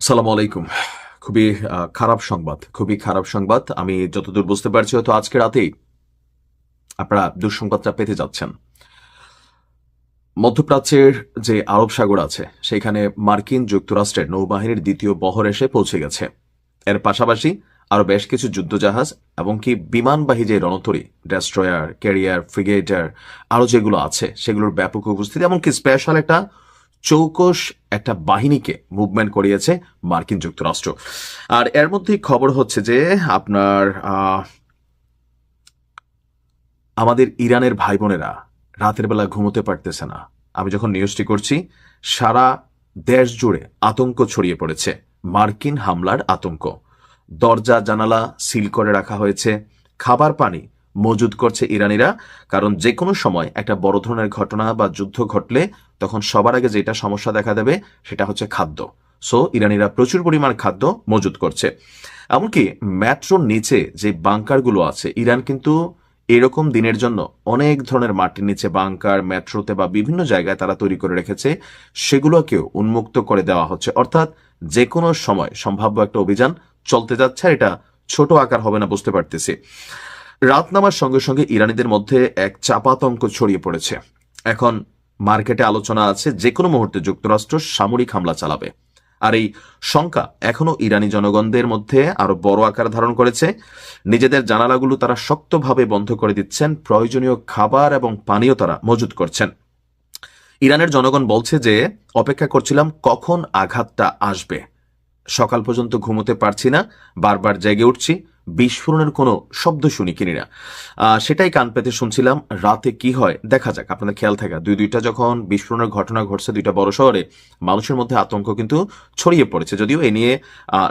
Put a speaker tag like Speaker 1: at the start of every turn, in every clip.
Speaker 1: সালাম আলাইকুম। খুবই খারাপ সংবাদ। আমি যতদূর বুঝতে পারছি হয়তো আজকে রাতেই আপনারা দুঃসংবাদটা পেতে যাচ্ছেন। মধ্যপ্রাচ্যের যে আরব সাগর আছে সেখানে মার্কিন যুক্তরাষ্ট্রের নৌবাহিনীর দ্বিতীয় বহর এসে পৌঁছে গেছে। এর পাশাপাশি আরো বেশ কিছু যুদ্ধজাহাজ এবং কি বিমানবাহী যে রণতরী, ডেস্ট্রয়ার, ক্যারিয়ার, ফ্রিগেটার আরো যেগুলো আছে সেগুলোর ব্যাপক উপস্থিতি, এমনকি স্পেশাল চৌকস একটা বাহিনীকে মুভমেন্ট করিয়েছে মার্কিন যুক্তরাষ্ট্র। আর এর মধ্যেই খবর হচ্ছে যে আপনার আমাদের ইরানের ভাই বোনেরা রাতের বেলা ঘুমোতে পারতেছে না। আমি যখন নিউজটি করছি সারা দেশ জুড়ে আতঙ্ক ছড়িয়ে পড়েছে, মার্কিন হামলার আতঙ্ক। দরজা জানালা সিল করে রাখা হয়েছে, খাবার পানি মজুদ করছে ইরানিরা, কারণ যে কোনো সময় একটা বড় ধরনের ঘটনা বা যুদ্ধ ঘটলে তখন সবার আগে যেটা সমস্যা দেখা দেবে সেটা হচ্ছে খাদ্য। সো ইরানিরা প্রচুর পরিমাণ খাদ্য মজুদ করছে। এমনকি মেট্রোর নিচে যে বাংকারগুলো আছে, ইরান কিন্তু এরকম দিনের জন্য অনেক ধরনের মাটির নিচে বাংকার মেট্রোতে বা বিভিন্ন জায়গায় তারা তৈরি করে রেখেছে, সেগুলোকেও উন্মুক্ত করে দেওয়া হচ্ছে। অর্থাৎ যে কোনো সময় সম্ভাব্য একটা অভিযান চলতে যাচ্ছে, এটা ছোট আকার হবে না বুঝতে পারতেছি। রাত নামার সঙ্গে সঙ্গে ইরানিদের মধ্যে এক চাপাতঙ্ক ছড়িয়ে পড়েছে। এখন মার্কেটে আলোচনা আছে যে কোনো মুহূর্তে যুক্তরাষ্ট্র সামরিক হামলা চালাবে। আর এই শঙ্কা এখনো ইরানি জনগণদের মধ্যে আরো বড় আকার ধারণ করেছে। নিজেদের জানালাগুলো তারা শক্তভাবে বন্ধ করে দিচ্ছেন, প্রয়োজনীয় খাবার এবং পানীয় তারা মজুত করছেন। ইরানের জনগণ বলছে যে অপেক্ষা করছিলাম কখন আঘাতটা আসবে, সকাল পর্যন্ত ঘুমোতে পারছি না, বারবার জেগে উঠছি, বিস্ফোরণের কোনো শব্দ শুনি কিনি না। সেটাই কান পেতে শুনছিলাম। রাতে কি হয় দেখা যাক। আপনাদের খেয়াল থাকা দুইটা যখন বিস্ফোরণের ঘটনা ঘটছে দুইটা বড় শহরে, মানুষের মধ্যে আতঙ্ক কিন্তু ছড়িয়ে পড়েছে, যদিও এ নিয়ে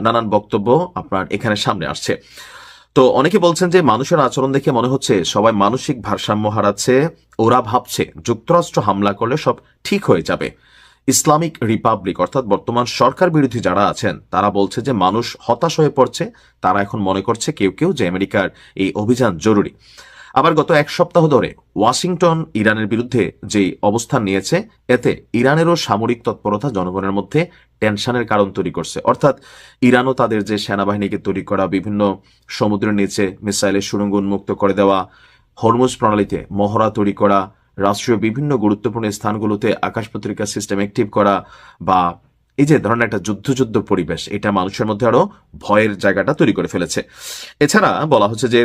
Speaker 1: নানান বক্তব্য আপনার এখানে সামনে আসছে। তো অনেকে বলছেন যে মানুষের আচরণ দেখে মনে হচ্ছে সবাই মানসিক ভারসাম্য হারাচ্ছে। ওরা ভাবছে যুক্তরাষ্ট্র হামলা করলে সব ঠিক হয়ে যাবে। ইসলামিক রিপাবলিক অর্থাৎ বর্তমান সরকার বিরোধী যারা আছেন তারা বলছে যে মানুষ হতাশ হয়ে পড়ছে। তারা এখন মনে করছে কেউ কেউ যে আমেরিকার এই অভিযান জরুরি। আবার গত এক সপ্তাহ ধরে ওয়াশিংটন ইরানের বিরুদ্ধে যে অবস্থান নিয়েছে, এতে ইরানেরও সামরিক তৎপরতা জনগণের মধ্যে টেনশনের কারণ তৈরি করছে। অর্থাৎ ইরানও তাদের যে সেনাবাহিনীকে তৈরি করা, বিভিন্ন সমুদ্রের নিচে মিসাইলের সুড়ঙ্গ উন্মুক্ত করে দেওয়া, হরমুজ প্রণালীতে মহড়া তৈরি করা, রাষ্ট্রীয় বিভিন্ন গুরুত্বপূর্ণ স্থানগুলোতে আকাশ প্রতিরক্ষা সিস্টেম অ্যাক্টিভ করা, বা এই যে ধরনের একটা যুদ্ধ পরিবেশ, এটা মানুষের মধ্যে আরো ভয়ের জায়গাটা তৈরি করে ফেলেছে। এছাড়া বলা হচ্ছে যে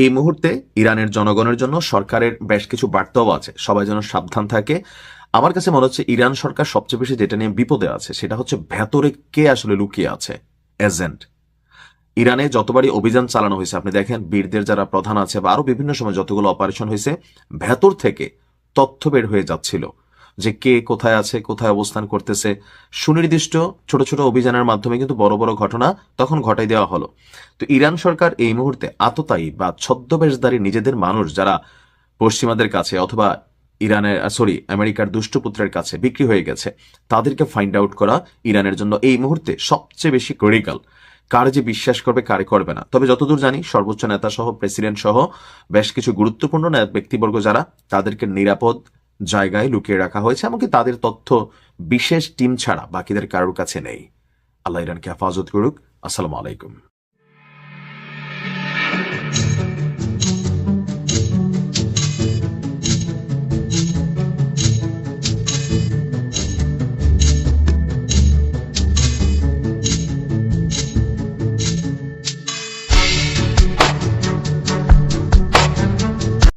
Speaker 1: এই মুহূর্তে ইরানের জনগণের জন্য সরকারের বেশ কিছু বার্তাও আছে, সবাই যেন সাবধান থাকে। আমার কাছে মনে হচ্ছে ইরান সরকার সবচেয়ে বেশি যেটা নিয়ে বিপদে আছে সেটা হচ্ছে ভেতরে কে আসলে লুকিয়ে আছে, এজেন্ট। ইরানে যতবারই অভিযান চালানো হয়েছে আপনি দেখেন, বীরদের যারা প্রধান আছে বা আরো বিভিন্ন সময় যতগুলো অপারেশন হয়েছে, ভেতর থেকে তথ্য বের হয়ে যাচ্ছিল যে কে কোথায় আছে, কোথায় অবস্থান করতেছে। সুনির্দিষ্ট ছোট ছোট অভিযানের মাধ্যমে কিন্তু বড় বড় ঘটনা তখন ঘটাই দেওয়া হলো। তো ইরান সরকার এই মুহূর্তে আততায়ী বা ছদ্মবেশধারী নিজেদের মানুষ যারা পশ্চিমাদের কাছে অথবা আমেরিকার দুষ্টপুত্রের কাছে বিক্রি হয়ে গেছে, তাদেরকে ফাইন্ড আউট করা ইরানের জন্য এই মুহূর্তে সবচেয়ে বেশি ক্রিটিক্যাল। কার যে বিশ্বাস করবে কারে করবে না। তবে যতদূর জানি সর্বোচ্চ নেতা সহ প্রেসিডেন্ট সহ বেশ কিছু গুরুত্বপূর্ণ ব্যক্তিবর্গ যারা, তাদেরকে নিরাপদ জায়গায় লুকিয়ে রাখা হয়েছে, এমনকি তাদের তথ্য বিশেষ টিম ছাড়া বাকিদের কারোর কাছে নেই। আল্লাহ ইরানকে হেফাজত করুক। আসসালামু আলাইকুম।